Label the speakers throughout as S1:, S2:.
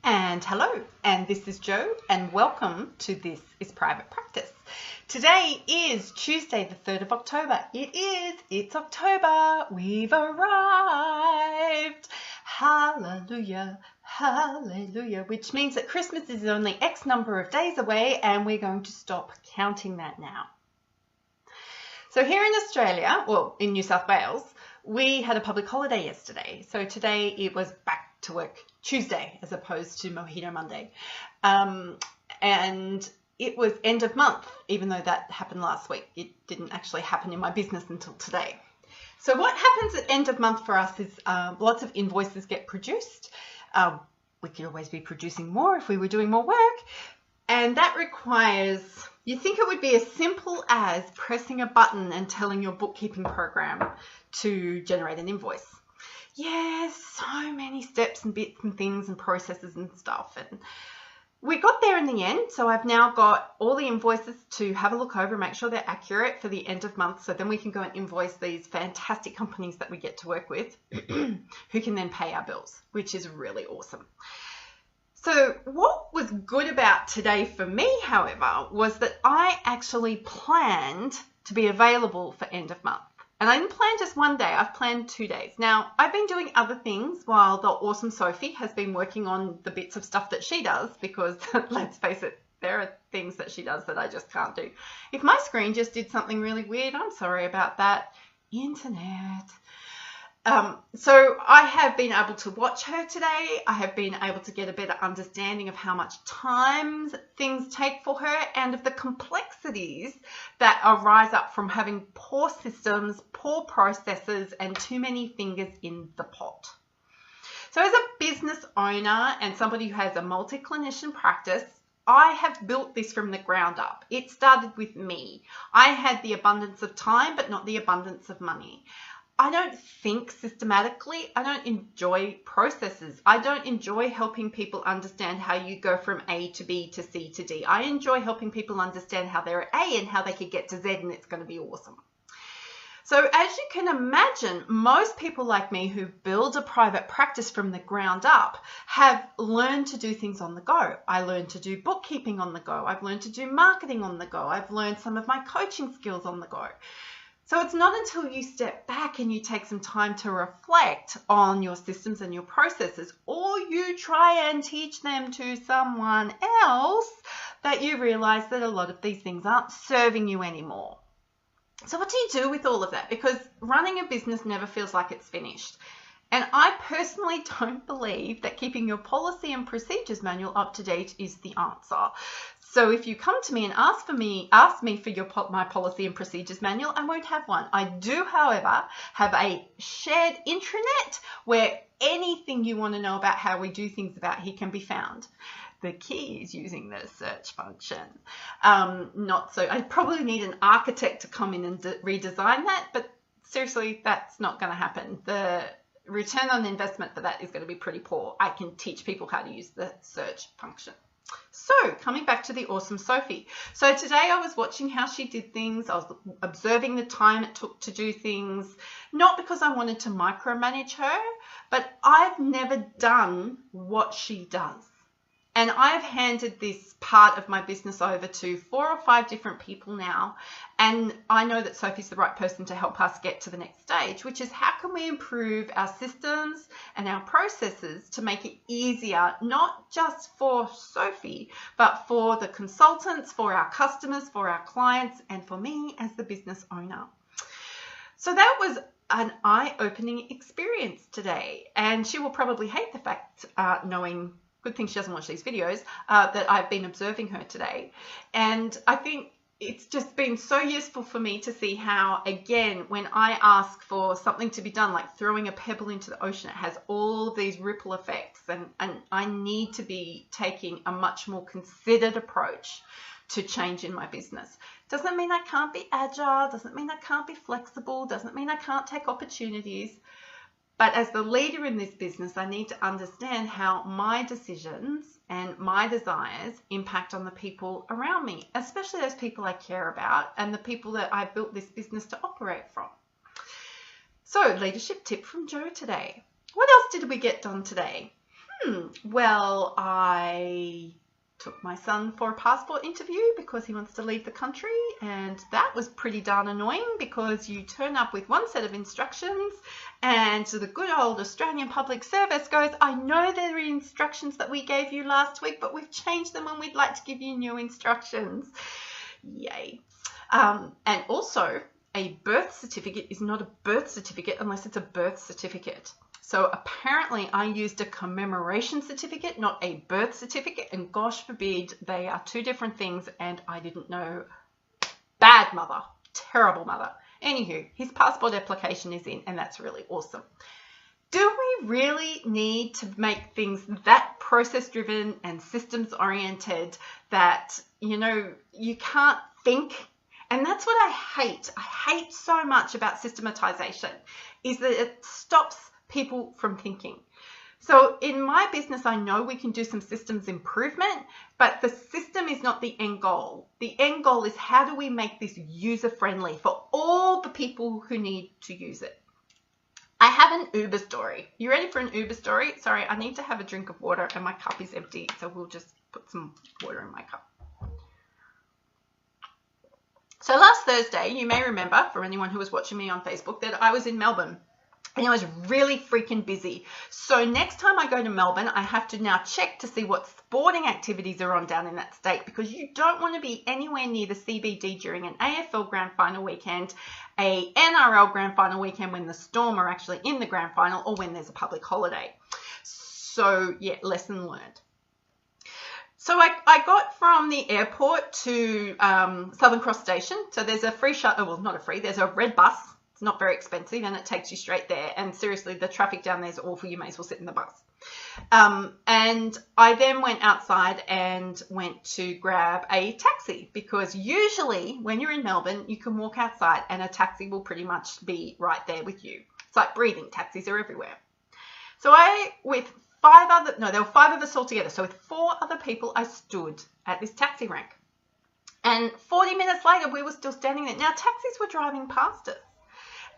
S1: And hello, and this is Jo, and welcome to This is Private Practice. Today is Tuesday, the 3rd of October. It's October, we've arrived. Hallelujah, hallelujah, which means that Christmas is only X number of days away, and we're going to stop counting that now. So here in Australia, well, in New South Wales, we had a public holiday yesterday. So today it was back to work Tuesday as opposed to Mojito Monday. And it was end of month, even though that happened last week. It didn't actually happen in my business until today. So what happens at end of month for us is lots of invoices get produced. We could always be producing more if we were doing more work. And that requires, you think it would be as simple as pressing a button and telling your bookkeeping program to generate an invoice. Yes, so many steps and bits and things and processes and stuff. And we got there in the end. So I've now got all the invoices to have a look over and make sure they're accurate for the end of month. So then we can go and invoice these fantastic companies that we get to work with who can then pay our bills, which is really awesome. So what was good about today for me, however, was that I actually planned to be available for end of month. And I didn't plan just one day, I've planned 2 days. Now, I've been doing other things while the awesome Sophie has been working on the bits of stuff that she does because, let's face it, there are things that she does that I just can't do. If my screen just did something really weird, I'm sorry about that. Internet. So I have been able to watch her today. I have been able to get a better understanding of how much time things take for her and of the complexities that arise up from having poor systems, poor processes, and too many fingers in the pot. So as a business owner and somebody who has a multi-clinician practice, I have built this from the ground up. It started with me. I had the abundance of time, but not the abundance of money. I don't think systematically. I don't enjoy processes. I don't enjoy helping people understand how you go from A to B to C to D. I enjoy helping people understand how they're at A and how they could get to Z, and it's going to be awesome. So as you can imagine, most people like me who build a private practice from the ground up have learned to do things on the go. I learned to do bookkeeping on the go. I've learned to do marketing on the go. I've learned some of my coaching skills on the go. So it's not until you step back and you take some time to reflect on your systems and your processes, or you try and teach them to someone else, that you realize that a lot of these things aren't serving you anymore. So what do you do with all of that? Because running a business never feels like it's finished. And I personally don't believe that keeping your policy and procedures manual up to date is the answer. So if you come to me and ask me for my policy and procedures manual, I won't have one. I do, however, have a shared intranet where anything you want to know about how we do things about here can be found. The key is using the search function. I probably need an architect to come in and redesign that, but seriously, that's not going to happen. The return on investment for that is going to be pretty poor. I can teach people how to use the search function. So coming back to the awesome Sophie. So today I was watching how she did things. I was observing the time it took to do things, not because I wanted to micromanage her, but I've never done what she does. And I've handed this part of my business over to 4 or 5 different people now. And I know that Sophie's the right person to help us get to the next stage, which is how can we improve our systems and our processes to make it easier, not just for Sophie, but for the consultants, for our customers, for our clients, and for me as the business owner. So that was an eye-opening experience today. And she will probably hate the fact, good thing she doesn't watch these videos, that I've been observing her today. And I think it's just been so useful for me to see how, again, when I ask for something to be done, like throwing a pebble into the ocean, it has all these ripple effects. And I need to be taking a much more considered approach to change in my business. Doesn't mean I can't be agile, doesn't mean I can't be flexible, doesn't mean I can't take opportunities. But as the leader in this business, I need to understand how my decisions and my desires impact on the people around me, especially those people I care about and the people that I built this business to operate from. So, leadership tip from Jo today. What else did we get done today? Well, I took my son for a passport interview because he wants to leave the country, and that was pretty darn annoying because you turn up with one set of instructions and the good old Australian Public Service goes, I know there are instructions that we gave you last week, but we've changed them and we'd like to give you new instructions. Yay. And also, a birth certificate is not a birth certificate unless it's a birth certificate. So apparently I used a commemoration certificate, not a birth certificate, and gosh forbid, they are two different things, and I didn't know. Bad mother, terrible mother. Anywho, his passport application is in, and that's really awesome. Do we really need to make things that process-driven and systems-oriented that, you can't think? And that's what I hate. I hate so much about systematization, is that it stops people from thinking. So in my business, I know we can do some systems improvement, but the system is not the end goal. The end goal is how do we make this user-friendly for all the people who need to use it. I have an Uber story. You ready for an Uber story? Sorry, I need to have a drink of water and my cup is empty, so we'll just put some water in my cup. So last Thursday, you may remember, for anyone who was watching me on Facebook, that I was in Melbourne. And I was really freaking busy. So next time I go to Melbourne, I have to now check to see what sporting activities are on down in that state, because you don't want to be anywhere near the CBD during an AFL Grand Final weekend, a NRL Grand Final weekend when the Storm are actually in the Grand Final, or when there's a public holiday. So yeah, lesson learned. So I got from the airport to Southern Cross Station. So there's a free shuttle, well, not a free, there's a red bus. It's not very expensive and it takes you straight there. And seriously, the traffic down there is awful. You may as well sit in the bus. And I then went outside and went to grab a taxi, because usually when you're in Melbourne, you can walk outside and a taxi will pretty much be right there with you. It's like breathing. Taxis are everywhere. So there were 5 of us all together. So with 4 other people, I stood at this taxi rank. And 40 minutes later, we were still standing there. Now, taxis were driving past us.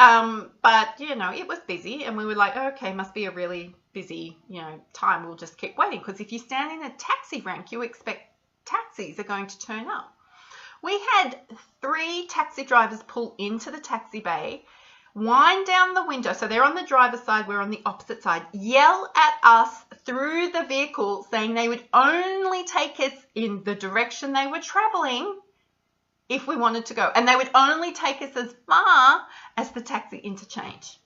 S1: But, it was busy and we were like, okay, must be a really busy, time. We'll just keep waiting, because if you stand in a taxi rank, you expect taxis are going to turn up. We had 3 taxi drivers pull into the taxi bay, wind down the window. So they're on the driver's side, we're on the opposite side, yell at us through the vehicle saying they would only take us in the direction they were traveling if we wanted to go. And they would only take us as far as the taxi interchange.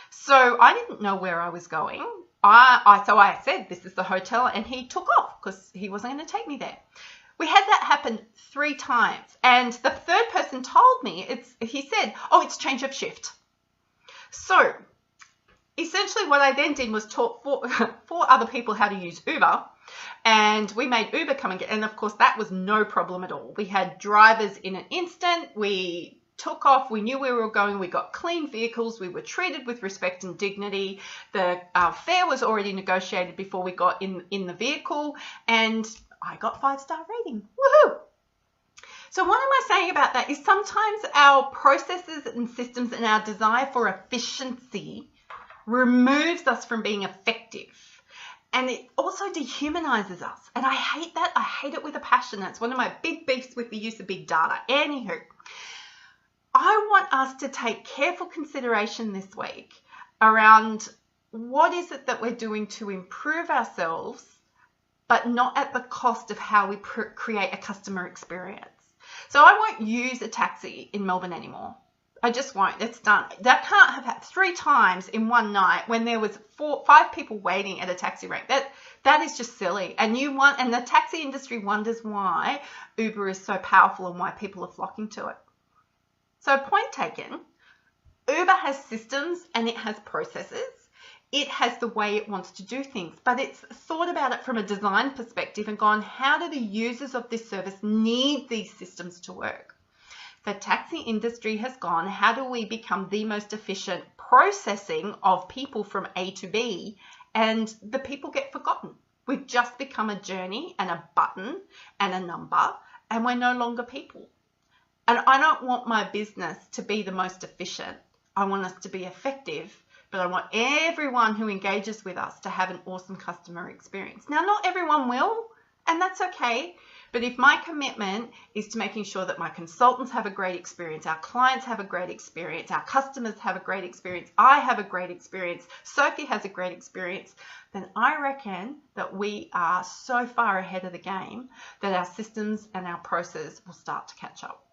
S1: So I didn't know where I was going. So I said, this is the hotel, and he took off because he wasn't going to take me there. We had that happen 3 times. And the third person told me, he said, oh, it's change of shift. So essentially what I then did was taught 4 other people how to use Uber. And we made Uber come and get, and of course that was no problem at all. We had drivers in an instant. We took off. We knew where we were going. We got clean vehicles. We were treated with respect and dignity. The fare was already negotiated before we got in the vehicle, and I got 5-star rating. Woohoo! So what am I saying about that is sometimes our processes and systems and our desire for efficiency removes us from being effective. And it also dehumanizes us. And I hate that. I hate it with a passion. That's one of my big beefs with the use of big data. Anywho, I want us to take careful consideration this week around what is it that we're doing to improve ourselves, but not at the cost of how we create a customer experience. So I won't use a taxi in Melbourne anymore. I just won't. It's done. That can't have happened 3 times in one night when there was 5 people waiting at a taxi rank. That is just silly. And the taxi industry wonders why Uber is so powerful and why people are flocking to it. So point taken, Uber has systems and it has processes. It has the way it wants to do things, but it's thought about it from a design perspective and gone, how do the users of this service need these systems to work? The taxi industry has gone, how do we become the most efficient processing of people from A to B, and the people get forgotten. We've just become a journey and a button and a number, and we're no longer people. And I don't want my business to be the most efficient. I want us to be effective, but I want everyone who engages with us to have an awesome customer experience. Now, not everyone will, and that's okay. But if my commitment is to making sure that my consultants have a great experience, our clients have a great experience, our customers have a great experience, I have a great experience, Sophie has a great experience, then I reckon that we are so far ahead of the game that our systems and our process will start to catch up.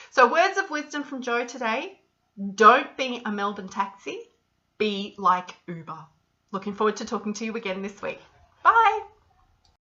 S1: So words of wisdom from Jo today: don't be a Melbourne Taxi, be like Uber. Looking forward to talking to you again this week. Bye.